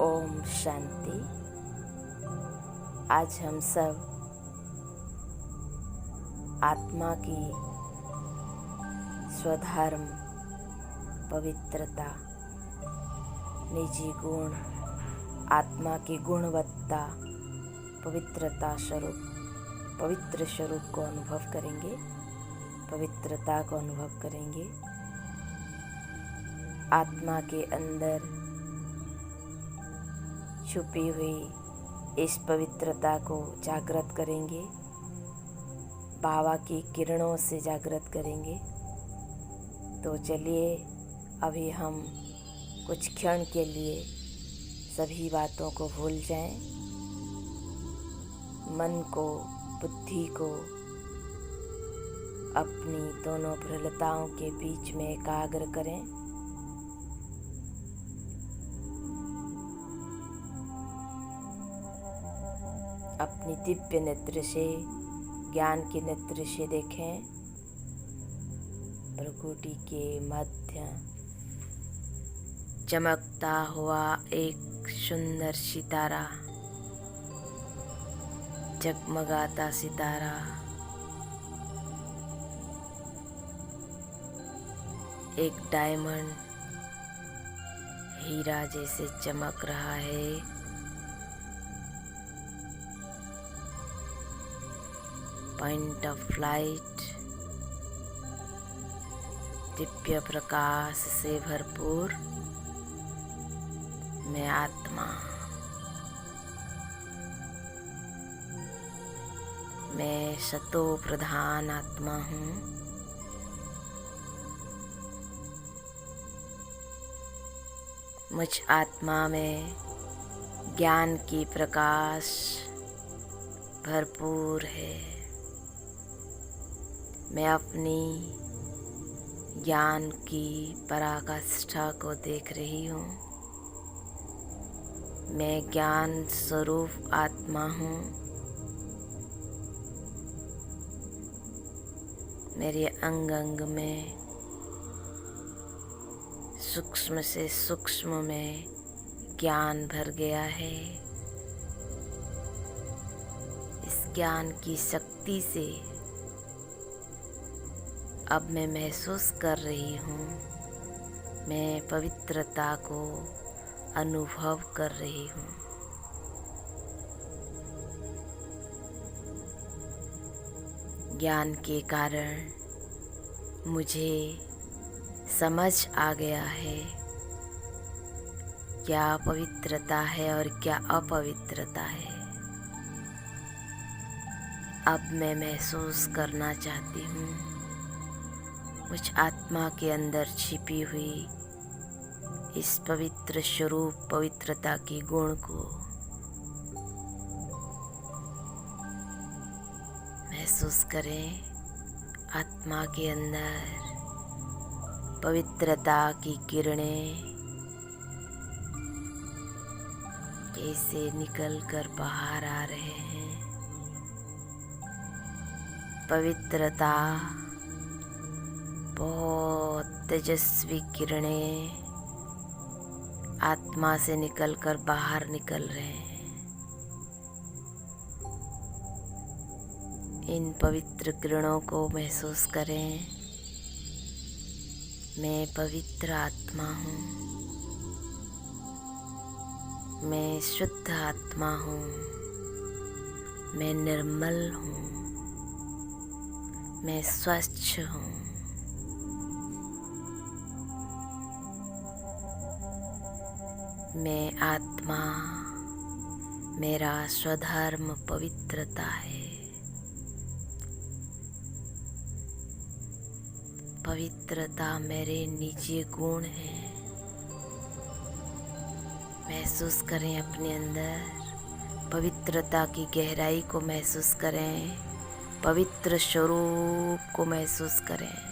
ओम शांति। आज हम सब आत्मा की स्वधर्म, पवित्रता, निजी गुण, आत्मा की गुणवत्ता, पवित्रता स्वरूप, पवित्र स्वरूप को अनुभव करेंगे, पवित्रता को अनुभव करेंगे। आत्मा के अंदर छुपी हुई इस पवित्रता को जागृत करेंगे, बाबा की किरणों से जागृत करेंगे। तो चलिए अभी हम कुछ क्षण के लिए सभी बातों को भूल जाएं, मन को, बुद्धि को अपनी दोनों प्रलताओं के बीच में एकाग्र करें। अपनी दिव्य नेत्र से, ज्ञान के नेत्र से देखें प्रकृति के मध्य चमकता हुआ एक सुंदर सितारा, जगमगाता सितारा, एक डायमंड हीरा जैसे चमक रहा है। Point of light, Divya Prakash से भरपूर मैं आत्मा, मैं सतो प्रधान आत्मा हूँ। मुझ आत्मा में ज्ञान की प्रकाश भरपूर है। मैं अपनी ज्ञान की पराकाष्ठा को देख रही हूँ। मैं ज्ञान स्वरूप आत्मा हूँ। मेरे अंग अंग में, सूक्ष्म से सूक्ष्म में ज्ञान भर गया है। इस ज्ञान की शक्ति से अब मैं महसूस कर रही हूँ, मैं पवित्रता को अनुभव कर रही हूँ। ज्ञान के कारण मुझे समझ आ गया है क्या पवित्रता है और क्या अपवित्रता है। अब मैं महसूस करना चाहती हूँ मुझ आत्मा के अंदर छिपी हुई इस पवित्र स्वरूप, पवित्रता की गुण को महसूस करें। आत्मा के अंदर पवित्रता की किरणें कैसे निकल कर बाहर आ रहे हैं। पवित्रता बहुत तेजस्वी किरणें आत्मा से निकलकर बाहर निकल रहे हैं। इन पवित्र किरणों को महसूस करें। मैं पवित्र आत्मा हूँ, मैं शुद्ध आत्मा हूँ, मैं निर्मल हूँ, मैं स्वच्छ हूँ। मैं आत्मा, मेरा स्वधर्म पवित्रता है। पवित्रता मेरे निजी गुण है। महसूस करें अपने अंदर पवित्रता की गहराई को महसूस करें, पवित्र स्वरूप को महसूस करें।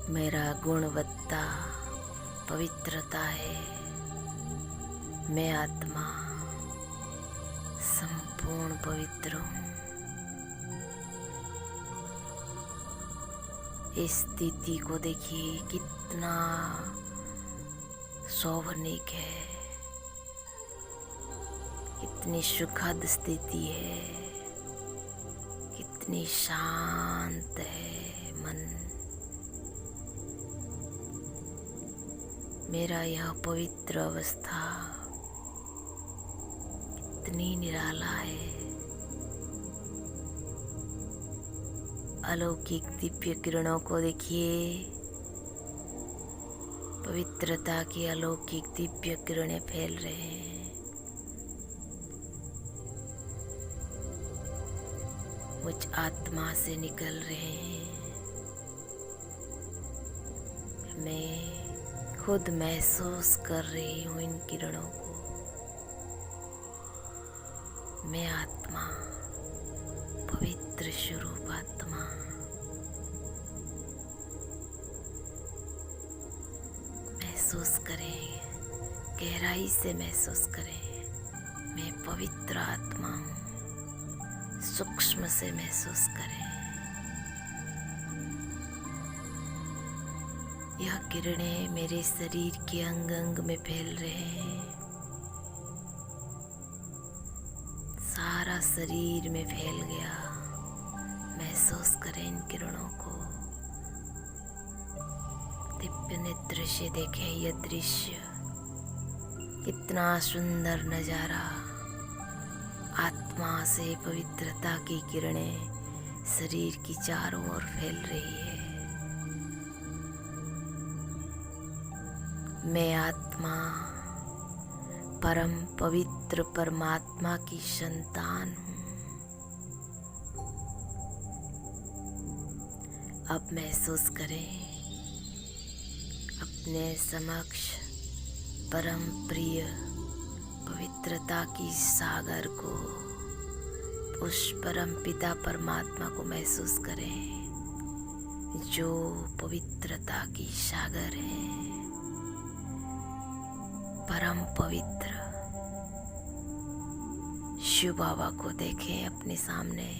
मेरा गुणवत्ता पवित्रता है। मैं आत्मा संपूर्ण पवित्र हूँ। इस स्थिति को देखिए कितना शोभनीक है, कितनी सुखद स्थिति है, कितनी शांत है मन। मेरा यह पवित्र अवस्था कितनी निराला है। अलौकिक दिव्य किरणों को देखिए, पवित्रता की अलौकिक दिव्य किरणें फैल रहे हैं। मुझ आत्मा से निकल रहे हैं। मैं खुद महसूस कर रही हूँ इन किरणों को। मैं आत्मा, पवित्र स्वरूप आत्मा, महसूस करें, गहराई से महसूस करें। मैं पवित्र आत्मा हूँ, सूक्ष्म से महसूस करें। यह किरणें मेरे शरीर के अंग अंग में फैल रहे हैं। सारा शरीर में फैल गया। महसूस करें इन किरणों को। दिव्य नेत्र से देखें यह दृश्य, कितना सुंदर नजारा। आत्मा से पवित्रता की किरणें शरीर की चारों ओर फैल रही है। मैं आत्मा परम पवित्र परमात्मा की संतान हूँ। अब महसूस करें अपने समक्ष परम प्रिय पवित्रता की सागर को, उस परम पिता परमात्मा को महसूस करें जो पवित्रता की सागर है, परम पवित्र। शिव बाबा को देखें अपने सामने,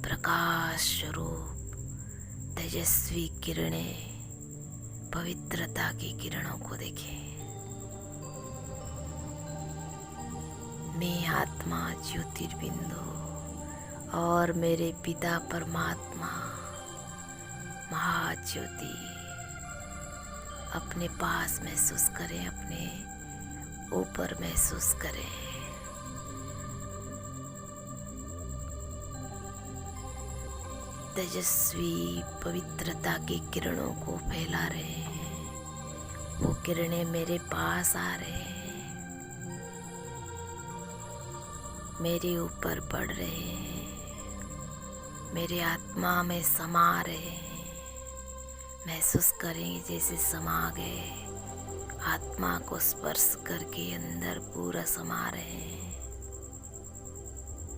प्रकाश स्वरूप तेजस्वी किरणें, पवित्रता की किरणों को देखें। मैं आत्मा ज्योतिर्बिंदु और मेरे पिता परमात्मा महाज्योति अपने पास महसूस करें, अपने ऊपर महसूस करें। तेजस्वी पवित्रता की किरणों को फैला रहे हैं। वो किरणें मेरे पास आ रहे हैं, मेरे ऊपर पड़ रहे हैं, मेरे आत्मा में समा रहे हैं। महसूस करें जैसे समा गए, आत्मा को स्पर्श करके अंदर पूरा समा रहे हैं।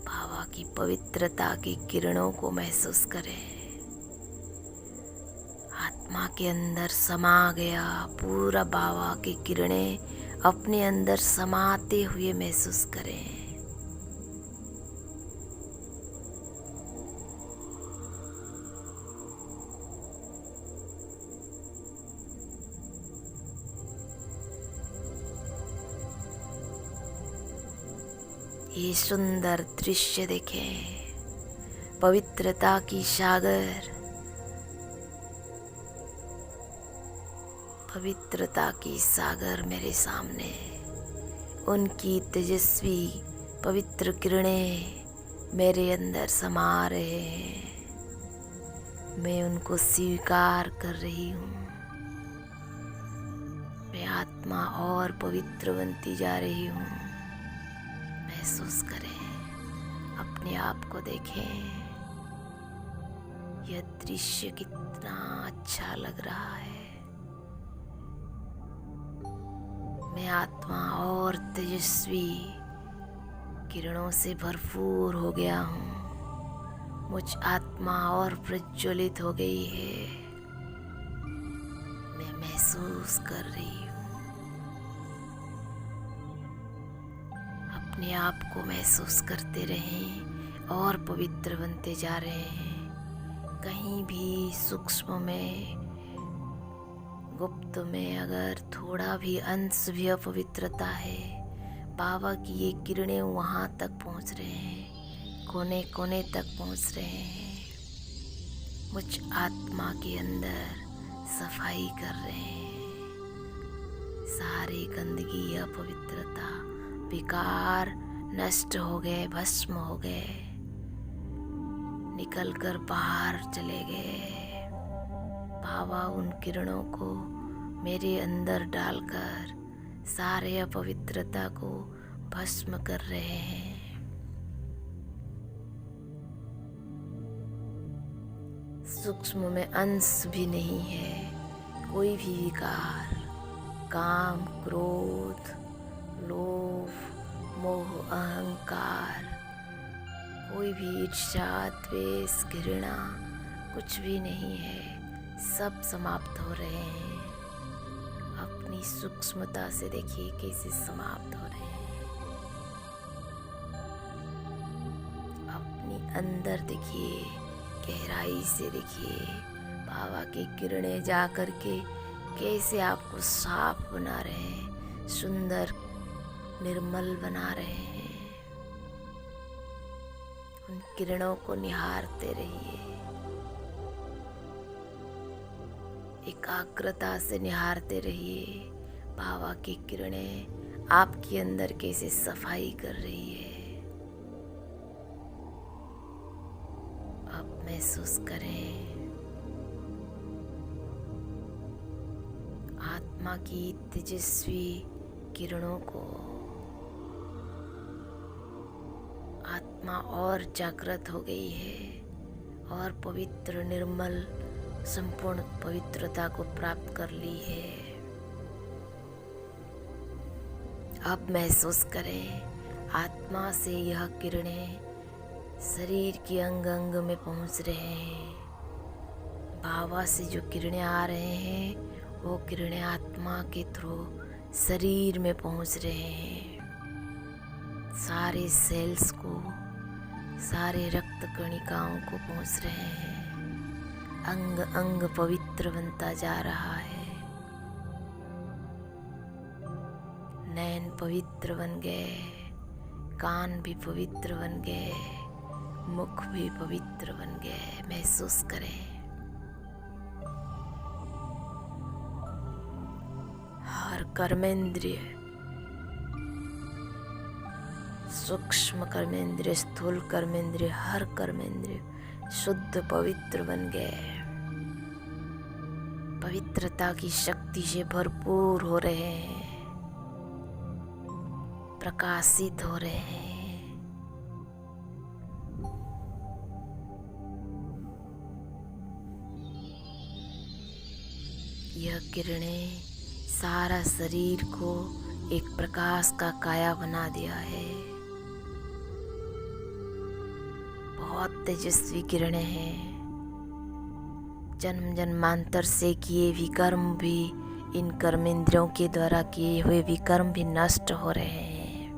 बाबा की पवित्रता की किरणों को महसूस करें। आत्मा के अंदर समा गया पूरा बाबा की किरणें अपने अंदर समाते हुए महसूस करें। ये सुंदर दृश्य देखें, पवित्रता की सागर, पवित्रता की सागर मेरे सामने। उनकी तेजस्वी पवित्र किरणें मेरे अंदर समा रहे हैं। मैं उनको स्वीकार कर रही हूँ। मैं आत्मा और पवित्र बनती जा रही हूँ। महसूस करें, अपने आप को देखें। यह दृश्य कितना अच्छा लग रहा है। मैं आत्मा और तेजस्वी किरणों से भरपूर हो गया हूँ। मुझ आत्मा और प्रज्वलित हो गई है। मैं महसूस कर रही हूँ। अपने आप को महसूस करते रहें और पवित्र बनते जा रहे हैं। कहीं भी सूक्ष्म में, गुप्त में अगर थोड़ा भी अंश भी अपवित्रता है, बाबा की ये किरणें वहाँ तक पहुँच रहे हैं, कोने कोने तक पहुँच रहे हैं, मुझ आत्मा के अंदर सफाई कर रहे हैं। सारी गंदगी, अपवित्रता, विकार नष्ट हो गए, भस्म हो गए, निकल कर बाहर चले गए। बाबा उन किरणों को मेरे अंदर डालकर सारे अपवित्रता को भस्म कर रहे हैं। सूक्ष्म में अंश भी नहीं है, कोई भी विकार, काम, क्रोध, लोभ, मोह, अहंकार, कोई भी ईर्ष्या, द्वेष, घृणा कुछ भी नहीं है, सब समाप्त हो रहे हैं। अपनी सूक्ष्मता से देखिए कैसे समाप्त हो रहे हैं। अपनी अंदर देखिए, गहराई से देखिए, बाबा की किरणें जा कर के कैसे आपको साफ बना रहे हैं, सुंदर निर्मल बना रहे हैं। उन किरणों को निहारते रहिए, एकाग्रता से निहारते रहिए। बाबा की किरणें आपके अंदर कैसे सफाई कर रही है। आप महसूस करें आत्मा की तेजस्वी किरणों को। आत्मा और जागृत हो गई है और पवित्र, निर्मल, संपूर्ण पवित्रता को प्राप्त कर ली है। अब महसूस करें आत्मा से यह किरणें शरीर के अंग अंग में पहुंच रहे हैं। बाबा से जो किरणें आ रहे हैं वो किरणें आत्मा के थ्रू शरीर में पहुंच रहे हैं। सारे सेल्स को, सारे रक्त कणिकाओं को पहुंच रहे हैं। अंग अंग पवित्र बनता जा रहा है। नैन पवित्र बन गए, कान भी पवित्र बन गए, मुख भी पवित्र बन गए। महसूस करें हर कर्मेंद्रिय, सूक्ष्म कर्मेंद्रिय, स्थूल कर्मेंद्रिय, हर कर्मेंद्रिय शुद्ध पवित्र बन गए। पवित्रता की शक्ति से भरपूर हो रहे हैं, प्रकाशित हो रहे हैं। यह किरणें सारा शरीर को एक प्रकाश का काया बना दिया है। बहुत तेजस्वी किरणें हैं। जन्म जन्मांतर से किए विकर्म भी, इन कर्मेंद्रियों के द्वारा किए हुए विकर्म भी नष्ट हो रहे हैं।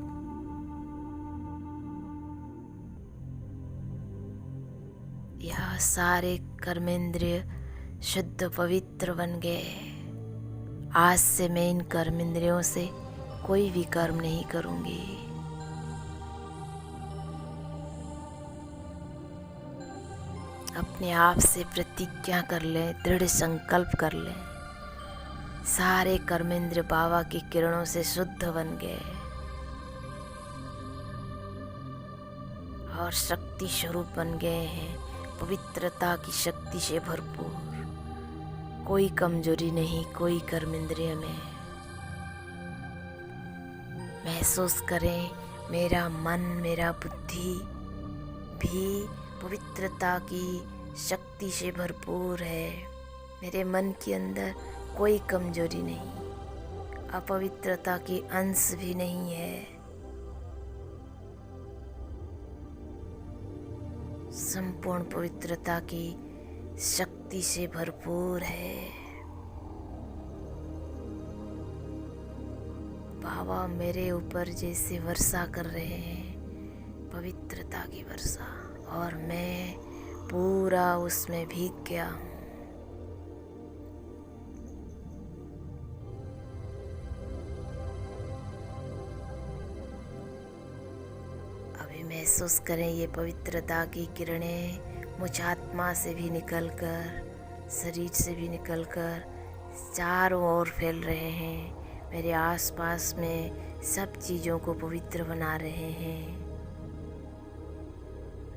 यह सारे कर्मेंद्रिय शुद्ध पवित्र बन गए। आज से मैं इन कर्मेंद्रियों से कोई भी कर्म नहीं करूंगी। अपने आप से प्रतिज्ञा कर लें, दृढ़ संकल्प कर लें। सारे कर्मेंद्र बाबा की किरणों से शुद्ध बन गए और शक्ति स्वरूप बन गए हैं, पवित्रता की शक्ति से भरपूर। कोई कमजोरी नहीं, कोई कर्मेंद्रिय में। महसूस करें मेरा मन, मेरा बुद्धि भी पवित्रता की शक्ति से भरपूर है। मेरे मन के अंदर कोई कमजोरी नहीं, अपवित्रता की अंश भी नहीं है। संपूर्ण पवित्रता की शक्ति से भरपूर है। बाबा मेरे ऊपर जैसे वर्षा कर रहे हैं, पवित्रता की वर्षा, और मैं पूरा उसमें भीग गया हूँ। अभी महसूस करें ये पवित्रता की किरणें मुझ आत्मा से भी निकलकर, शरीर से भी निकलकर चारों ओर फैल रहे हैं। मेरे आसपास में सब चीज़ों को पवित्र बना रहे हैं।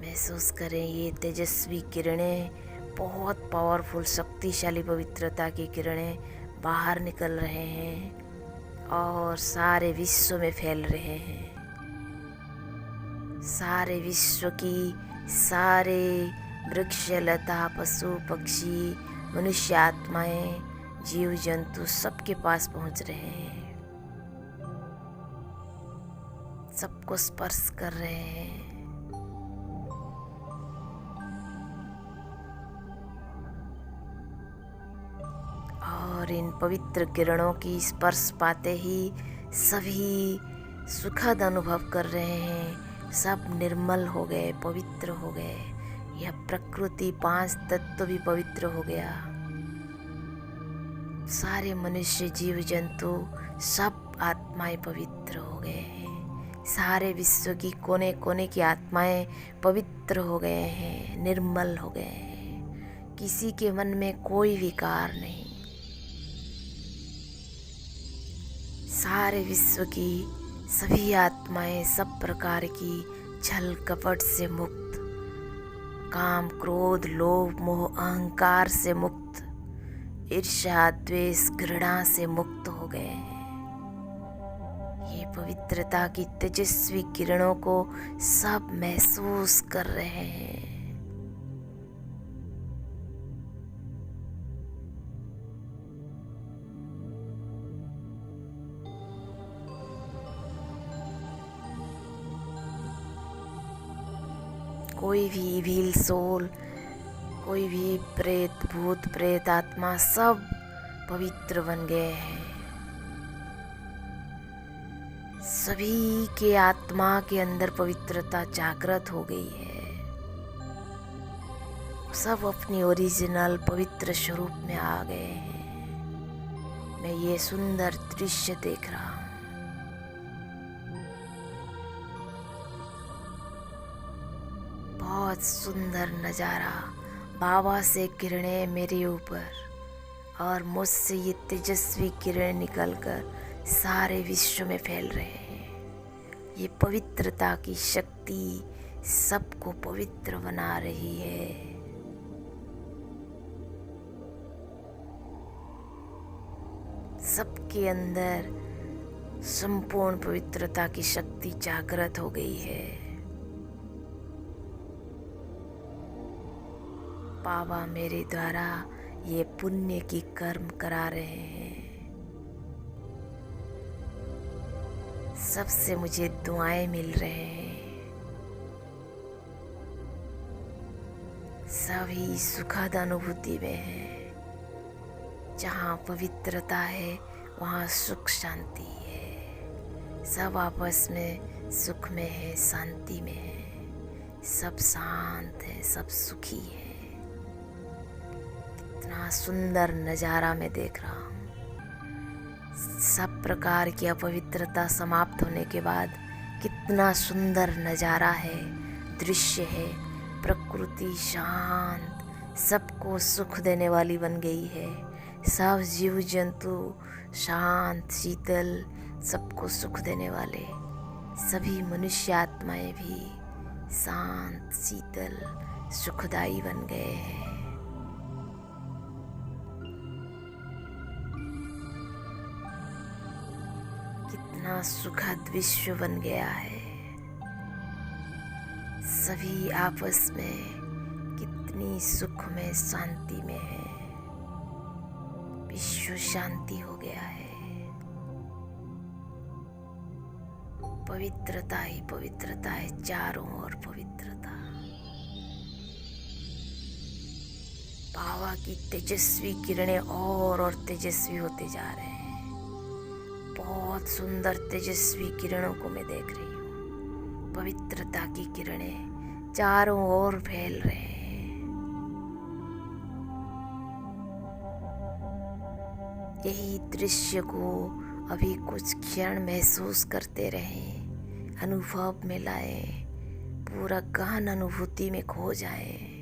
महसूस करें ये तेजस्वी किरणें, बहुत पावरफुल, शक्तिशाली पवित्रता की किरणें बाहर निकल रहे हैं और सारे विश्व में फैल रहे हैं। सारे विश्व की सारे वृक्ष, लता, पशु, पक्षी, मनुष्य आत्माएं, जीव जंतु सबके पास पहुंच रहे हैं, सबको स्पर्श कर रहे हैं। और इन पवित्र किरणों की स्पर्श पाते ही सभी सुखद अनुभव कर रहे हैं। सब निर्मल हो गए, पवित्र हो गए। यह प्रकृति, 5 तत्व भी पवित्र हो गया। सारे मनुष्य, जीव जंतु, सब आत्माएं पवित्र हो गए हैं। सारे विश्व की कोने कोने की आत्माएं पवित्र हो गए हैं, निर्मल हो गए हैं। किसी के मन में कोई विकार नहीं। सारे विश्व की सभी आत्माएं सब प्रकार की छल कपट से मुक्त, काम, क्रोध, लोभ, मोह, अहंकार से मुक्त, ईर्ष्या, द्वेष, घृणा से मुक्त हो गए हैं। ये पवित्रता की तेजस्वी किरणों को सब महसूस कर रहे हैं। कोई भी इविल सोल, कोई भी प्रेत, भूत, प्रेत, आत्मा, सब पवित्र बन गए हैं। सभी के आत्मा के अंदर पवित्रता जागृत हो गई है। सब अपनी ओरिजिनल पवित्र स्वरूप में आ गए हैं। मैं ये सुंदर दृश्य देख रहा हूँ। बहुत सुंदर नज़ारा। बाबा से किरणें मेरे ऊपर और मुझसे ये तेजस्वी किरण निकलकर सारे विश्व में फैल रहे हैं। ये पवित्रता की शक्ति सबको पवित्र बना रही है। सबके अंदर संपूर्ण पवित्रता की शक्ति जागृत हो गई है। बाबा मेरे द्वारा ये पुण्य की कर्म करा रहे हैं। सबसे मुझे दुआएं मिल रहे हैं। सभी सुखद अनुभूति में हैं। जहाँ पवित्रता है वहाँ सुख शांति है। सब आपस में सुख में है, शांति में है। सब शांत है, सब सुखी है। इतना सुंदर नज़ारा मैं देख रहा हूँ। सब प्रकार की अपवित्रता समाप्त होने के बाद कितना सुंदर नज़ारा है, दृश्य है। प्रकृति शांत, सबको सुख देने वाली बन गई है। सब जीव जंतु शांत, शीतल, सबको सुख देने वाले। सभी मनुष्य आत्माएं भी शांत, शीतल, सुखदायी बन गए हैं। कितना सुखद विश्व बन गया है। सभी आपस में कितनी सुख में, शांति में है। विश्व शांति हो गया है। पवित्रता ही पवित्रता है, चारों ओर पवित्रता। बाबा की तेजस्वी किरणें और तेजस्वी होते जा रहे हैं। बहुत सुंदर तेजस्वी किरणों को मैं देख रही हूँ। पवित्रता की किरणें चारों ओर फैल रहे हैं। यही दृश्य को अभी कुछ क्षण महसूस करते रहें, अनुभव में लाएं, पूरा गहन अनुभूति में खो जाएं।